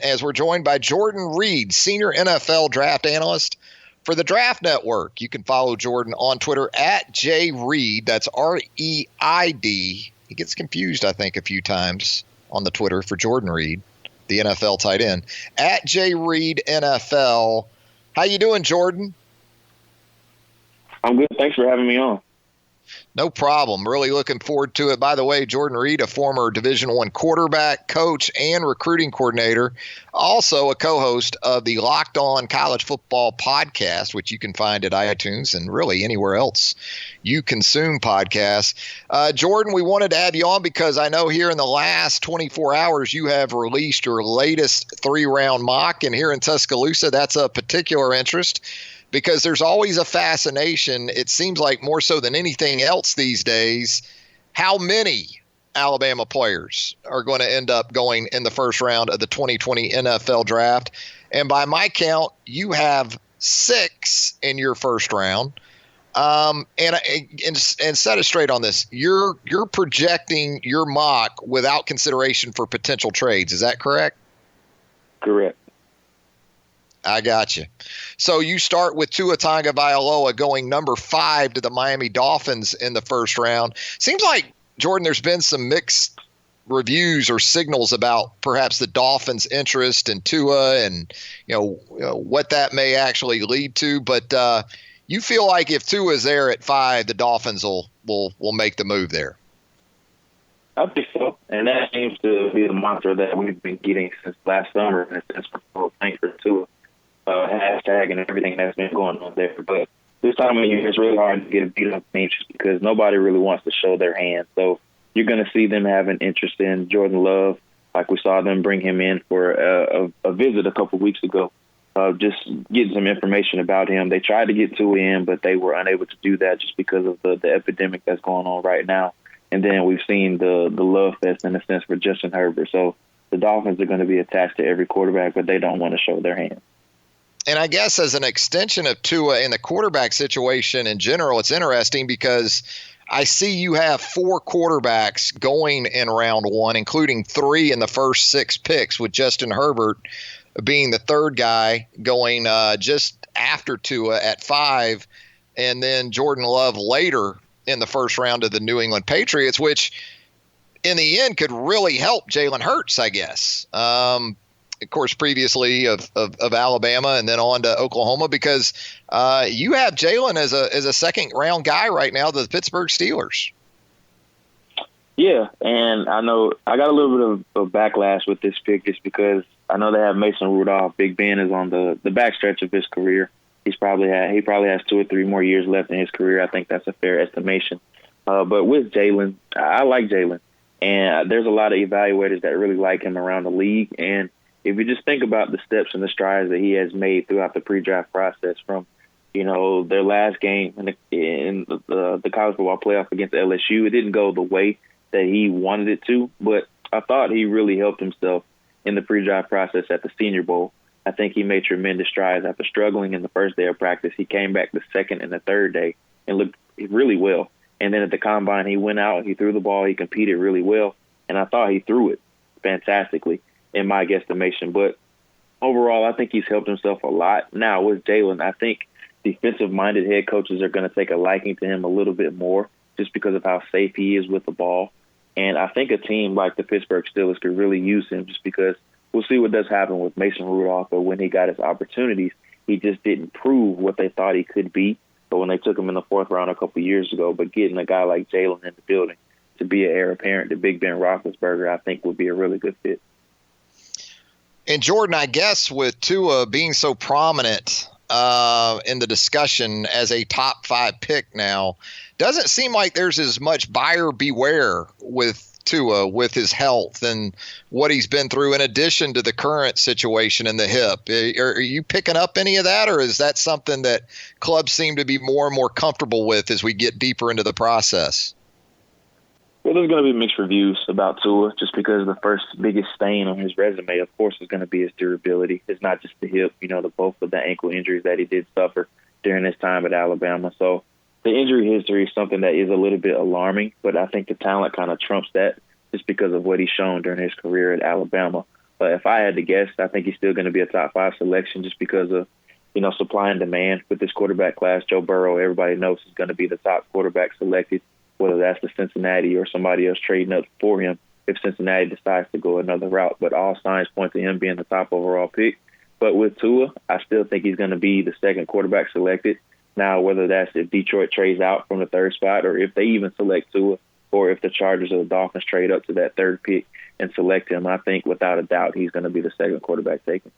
as we're joined by Jordan Reid, senior NFL draft analyst for the Draft Network. You can follow Jordan on Twitter at JReid. That's R-E-I-D. He gets confused, I think, a few times on the Twitter for Jordan Reid, the NFL tight end. At JReid NFL. How you doing, Jordan? I'm good. Thanks for having me on. No problem. Really looking forward to it. By the way, Jordan Reid, a former Division I quarterback, coach, and recruiting coordinator, also a co-host of the Locked On College Football podcast, which you can find at iTunes and really anywhere else you consume podcasts. Jordan, we wanted to have you on because I know here in the last 24 hours you have released your latest 3-round mock, and here in Tuscaloosa, that's a particular interest, because there's always a fascination, it seems like more so than anything else these days, how many Alabama players are going to end up going in the first round of the 2020 NFL draft. And by my count, you have 6 in your first round. And set it straight on this. You're projecting your mock without consideration for potential trades. Is that correct? Correct. I got you. So you start with Tua Tagovailoa going number 5 to the Miami Dolphins in the first round. Seems like, Jordan, there's been some mixed reviews or signals about perhaps the Dolphins' interest in Tua and what that may actually lead to. But you feel like if Tua is there at 5, the Dolphins will make the move there. I think so. And that seems to be the mantra that we've been getting since last summer. And it's thanks for Tua. Hashtag and everything that's been going on there. But this time of year, it's really hard to get a beat up team just because nobody really wants to show their hand. So you're going to see them have an interest in Jordan Love, like we saw them bring him in for a visit a couple weeks ago, just getting some information about him. They tried to get Tua in, but they were unable to do that just because of the epidemic that's going on right now. And then we've seen the love fest, in a sense, for Justin Herbert. So the Dolphins are going to be attached to every quarterback, but they don't want to show their hand. And I guess as an extension of Tua in the quarterback situation in general, it's interesting because I see you have 4 quarterbacks going in round 1, including 3 in the first 6 picks, with Justin Herbert being the 3rd guy going just after Tua at 5, and then Jordan Love later in the first round of the New England Patriots, which in the end could really help Jalen Hurts, I guess. Of course, previously of Alabama and then on to Oklahoma, because you have Jalen as a second round guy right now, the Pittsburgh Steelers. Yeah, and I know I got a little bit of backlash with this pick just because I know they have Mason Rudolph. Big Ben is on the backstretch of his career. He probably has 2 or 3 more years left in his career. I think that's a fair estimation. But with Jalen, I like Jalen, and there's a lot of evaluators that really like him around the league. And if you just think about the steps and the strides that he has made throughout the pre-draft process, from their last game in the college football playoff against LSU, it didn't go the way that he wanted it to, but I thought he really helped himself in the pre-draft process at the Senior Bowl. I think he made tremendous strides after struggling in the first day of practice. He came back the second and the third day and looked really well. And then at the combine, he went out, he threw the ball, he competed really well, and I thought he threw it fantastically in my guesstimation. But overall, I think he's helped himself a lot. Now, with Jalen, I think defensive-minded head coaches are going to take a liking to him a little bit more just because of how safe he is with the ball. And I think a team like the Pittsburgh Steelers could really use him just because we'll see what does happen with Mason Rudolph. But when he got his opportunities, he just didn't prove what they thought he could be. But when they took him in the 4th round a couple of years ago, but getting a guy like Jalen in the building to be an heir apparent to Big Ben Roethlisberger, I think would be a really good fit. And Jordan, I guess with Tua being so prominent in the discussion as a top 5 pick now, doesn't seem like there's as much buyer beware with Tua with his health and what he's been through in addition to the current situation in the hip. Are you picking up any of that, or is that something that clubs seem to be more and more comfortable with as we get deeper into the process? Well, there's going to be mixed reviews about Tua just because the first biggest stain on his resume, of course, is going to be his durability. It's not just the hip, both of the ankle injuries that he did suffer during his time at Alabama. So the injury history is something that is a little bit alarming, but I think the talent kind of trumps that just because of what he's shown during his career at Alabama. If I had to guess, I think he's still going to be a top 5 selection just because of, supply and demand with this quarterback class. Joe Burrow, everybody knows, is going to be the top quarterback selected, whether that's the Cincinnati or somebody else trading up for him if Cincinnati decides to go another route. But all signs point to him being the top overall pick. But with Tua, I still think he's going to be the second quarterback selected. Now, whether that's if Detroit trades out from the 3rd spot or if they even select Tua, or if the Chargers or the Dolphins trade up to that 3rd pick and select him, I think without a doubt he's going to be the second quarterback taken.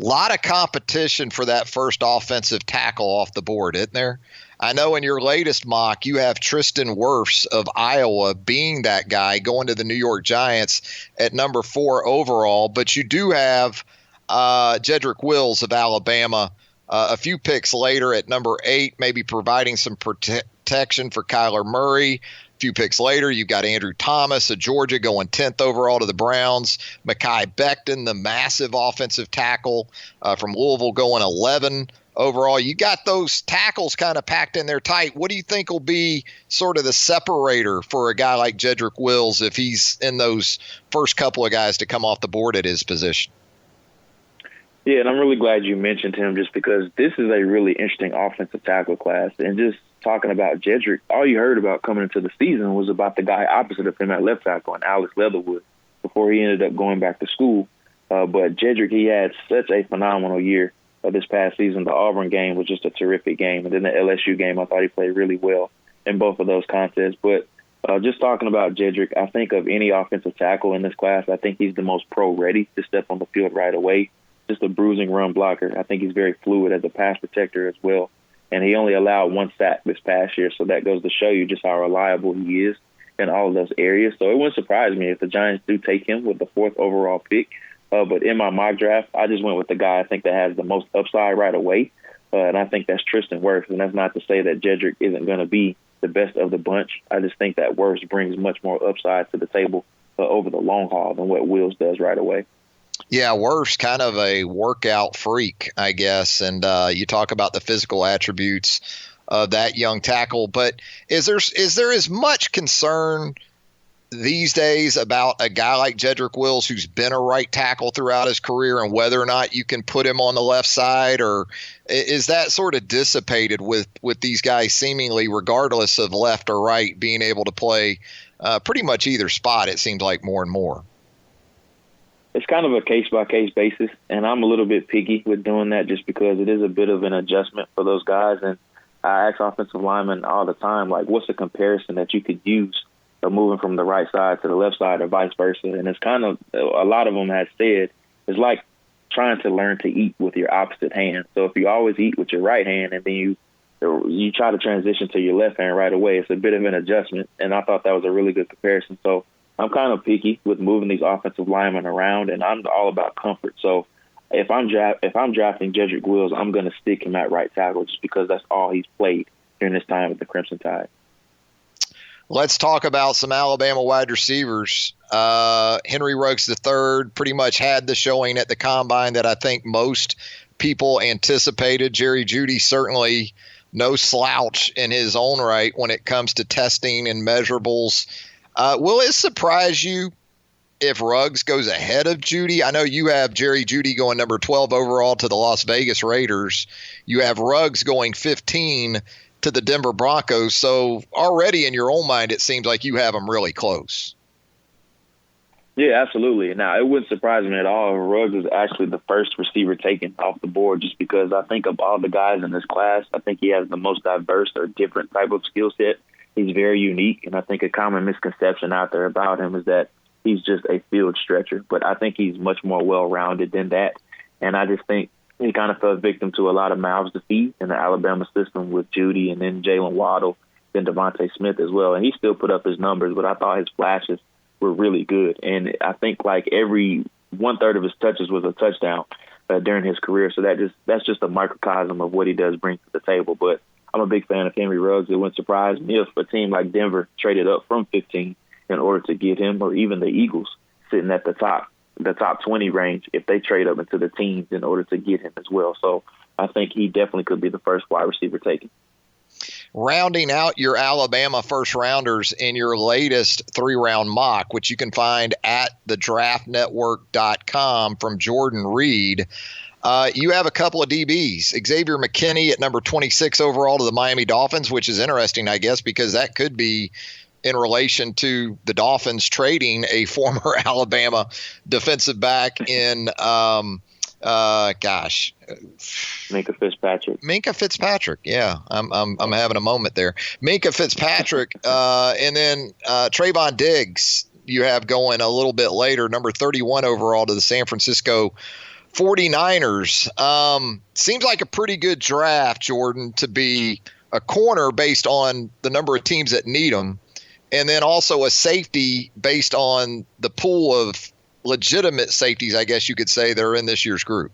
A lot of competition for that first offensive tackle off the board, isn't there? I know in your latest mock, you have Tristan Wirfs of Iowa being that guy going to the New York Giants at number 4 overall, but you do have Jedrick Wills of Alabama a few picks later at number 8, maybe providing some protection for Kyler Murray. A few picks later, you've got Andrew Thomas of Georgia going 10th overall to the Browns. Mekhi Becton, the massive offensive tackle from Louisville, going 11 overall. You got those tackles kind of packed in there tight. What do you think will be sort of the separator for a guy like Jedrick Wills if he's in those first couple of guys to come off the board at his position? Yeah, and I'm really glad you mentioned him just because this is a really interesting offensive tackle class. And just talking about Jedrick, all you heard about coming into the season was about the guy opposite of him at left tackle, and Alex Leatherwood, before he ended up going back to school. But Jedrick, he had such a phenomenal year this past season. The Auburn game was just a terrific game. And then the LSU game, I thought he played really well in both of those contests. But just talking about Jedrick, I think of any offensive tackle in this class, I think he's the most pro-ready to step on the field right away. Just a bruising run blocker. I think he's very fluid as a pass protector as well. And he only allowed 1 sack this past year, so that goes to show you just how reliable he is in all of those areas. So it wouldn't surprise me if the Giants do take him with the 4th overall pick. But in my mock draft, I just went with the guy I think that has the most upside right away, and I think that's Tristan Wirfs. And that's not to say that Jedrick isn't going to be the best of the bunch. I just think that Wirfs brings much more upside to the table over the long haul than what Wills does right away. Yeah, Wirfs kind of a workout freak, I guess, and you talk about the physical attributes of that young tackle. But is there as much concern these days about a guy like Jedrick Wills who's been a right tackle throughout his career and whether or not you can put him on the left side, or is that sort of dissipated with these guys seemingly, regardless of left or right, being able to play pretty much either spot, it seems like more and more? It's kind of a case-by-case basis, and I'm a little bit picky with doing that just because it is a bit of an adjustment for those guys. And I ask offensive linemen all the time, like, what's a comparison that you could use of moving from the right side to the left side or vice versa? And it's kind of, a lot of them have said, it's like trying to learn to eat with your opposite hand. So if you always eat with your right hand and then you try to transition to your left hand right away, it's a bit of an adjustment. And I thought that was a really good comparison. So I'm kind of picky with moving these offensive linemen around, and I'm all about comfort. So if I'm drafting Jedrick Wills, I'm going to stick him at right tackle just because that's all he's played during his time with the Crimson Tide. Let's talk about some Alabama wide receivers. Henry Ruggs III pretty much had the showing at the Combine that I think most people anticipated. Jerry Jeudy certainly no slouch in his own right when it comes to testing and measurables. Will it surprise you if Ruggs goes ahead of Jeudy? I know you have Jerry Jeudy going number 12 overall to the Las Vegas Raiders. You have Ruggs going 15 to the Denver Broncos. So already in your own mind, it seems like you have them really close. Yeah, absolutely. Now, it wouldn't surprise me at all if Ruggs is actually the first receiver taken off the board, just because I think of all the guys in this class, I think he has the most diverse or different type of skill set. He's very unique, and I think a common misconception out there about him is that he's just a field stretcher. But I think he's much more well-rounded than that, and I just think he kind of fell victim to a lot of mouths to feed in the Alabama system with Jeudy and then Jalen Waddle, then Devontae Smith as well. And he still put up his numbers, but I thought his flashes were really good. And I think like every 1/3 of his touches was a touchdown during his career. So that's just a microcosm of what he does bring to the table. But I'm a big fan of Henry Ruggs. It wouldn't surprise me if a team like Denver traded up from 15 in order to get him, or even the Eagles sitting at the top 20 range if they trade up into the teens in order to get him as well. So I think he definitely could be the first wide receiver taken. rounding out your Alabama first rounders in your latest 3-round mock, which you can find at thedraftnetwork.com from Jordan Reid. You have a couple of DBs. Xavier McKinney at number 26 overall to the Miami Dolphins, which is interesting, I guess, because that could be in relation to the Dolphins trading a former Alabama defensive back in Minkah Fitzpatrick. Yeah, I'm having a moment there. Minkah Fitzpatrick, and then Trayvon Diggs you have going a little bit later, number 31 overall to the San Francisco 49ers. Seems like a pretty good draft, Jordan, to be a corner based on the number of teams that need them, and then also a safety based on the pool of legitimate safeties, I guess you could say, that are in this year's group.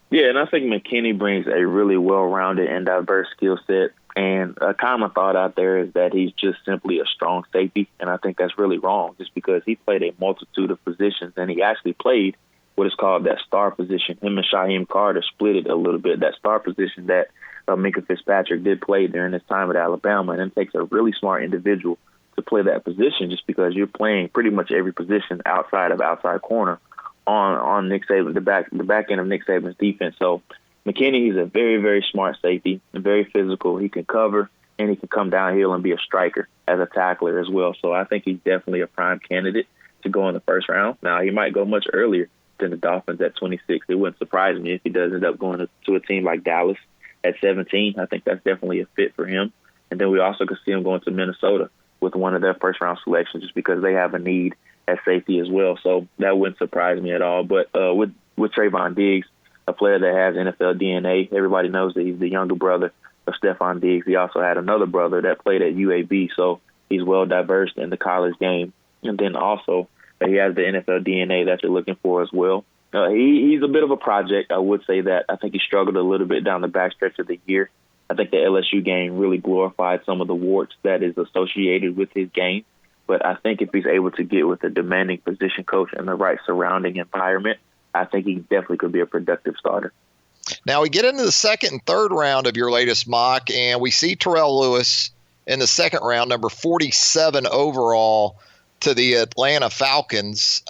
Yeah, and I think McKinney brings a really well-rounded and diverse skill set. And a common thought out there is that he's just simply a strong safety, and I think that's really wrong, just because he played a multitude of positions, and he actually played what is called that star position. Him and Shaheem Carter split it a little bit, that star position that Minkah Fitzpatrick did play during his time at Alabama, and it takes a really smart individual to play that position, just because you're playing pretty much every position outside of outside corner on Nick Saban, the back end of Nick Saban's defense. So McKinney is a very, very smart safety and very physical. He can cover and he can come downhill and be a striker as a tackler as well. So I think he's definitely a prime candidate to go in the first round. Now, he might go much earlier than the Dolphins at 26. It wouldn't surprise me if he does end up going to a team like Dallas at 17. I think that's definitely a fit for him. And then we also could see him going to Minnesota with one of their first-round selections, just because they have a need at safety as well. So that wouldn't surprise me at all. But with Trayvon Diggs, a player that has NFL DNA, everybody knows that he's the younger brother of Stephon Diggs. He also had another brother that played at UAB, so he's well-diverse in the college game. And then also he has the NFL DNA that you're looking for as well. He's a bit of a project, I would say that. I think he struggled a little bit down the backstretch of the year. I think the LSU game really glorified some of the warts that is associated with his game. But I think if he's able to get with a demanding position coach and the right surrounding environment, I think he definitely could be a productive starter. Now we get into the second and third round of your latest mock, and we see Terrell Lewis in the second round, number 47 overall to the Atlanta Falcons.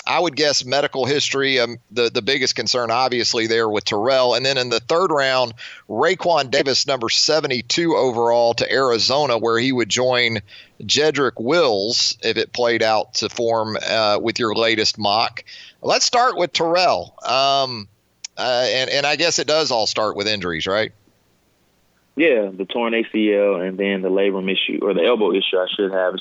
I would guess medical history, the biggest concern obviously there with Terrell. And then in the third round, Raekwon Davis, number 72 overall to Arizona, where he would join Jedrick Wills if it played out to form with your latest mock. Let's start with Terrell. And I guess it does all start with injuries, right? Yeah, the torn ACL and then the labrum issue, or the elbow issue, I should have,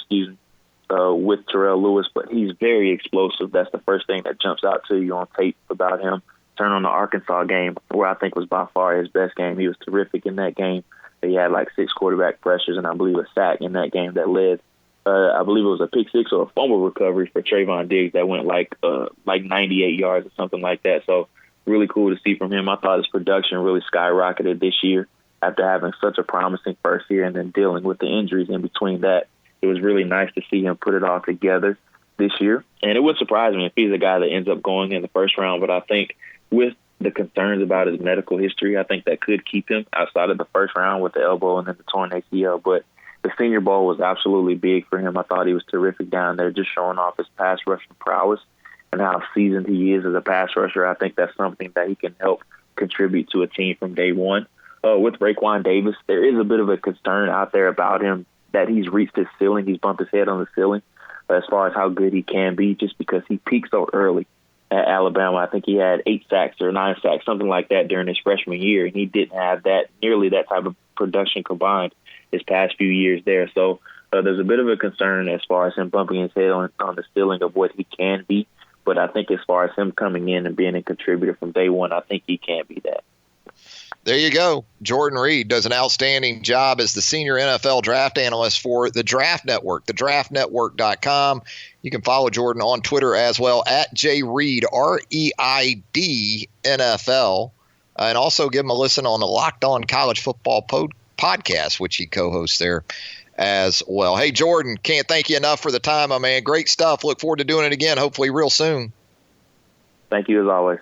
with Terrell Lewis, but he's very explosive. That's the first thing that jumps out to you on tape about him. Turn on the Arkansas game, where I think was by far his best game. He was terrific in that game. He had like 6 quarterback pressures and I believe a sack in that game that led, I believe it was a pick six or a fumble recovery for Trayvon Diggs that went like 98 yards or something like that. So really cool to see from him. I thought his production really skyrocketed this year after having such a promising first year and then dealing with the injuries in between that. It was really nice to see him put it all together this year. And it would surprise me if he's a guy that ends up going in the first round. But I think with the concerns about his medical history, I think that could keep him outside of the first round with the elbow and then the torn ACL. But the Senior Bowl was absolutely big for him. I thought he was terrific down there, just showing off his pass rushing prowess and how seasoned he is as a pass rusher. I think that's something that he can help contribute to a team from day one. With Raekwon Davis, there is a bit of a concern out there about him that he's reached his ceiling. He's bumped his head on the ceiling as far as how good he can be, just because he peaked so early at Alabama. I think he had 8 sacks or 9 sacks, something like that during his freshman year, and he didn't have nearly that type of production combined his past few years there. So there's a bit of a concern as far as him bumping his head on the ceiling of what he can be. But I think as far as him coming in and being a contributor from day one, I think he can be that. There you go. Jordan Reid does an outstanding job as the senior NFL draft analyst for the Draft Network, thedraftnetwork.com. You can follow Jordan on Twitter as well, at JReid, REID NFL. And also give him a listen on the Locked On College Football podcast, which he co-hosts there as well. Hey, Jordan, can't thank you enough for the time, my man. Great stuff. Look forward to doing it again, hopefully real soon. Thank you as always.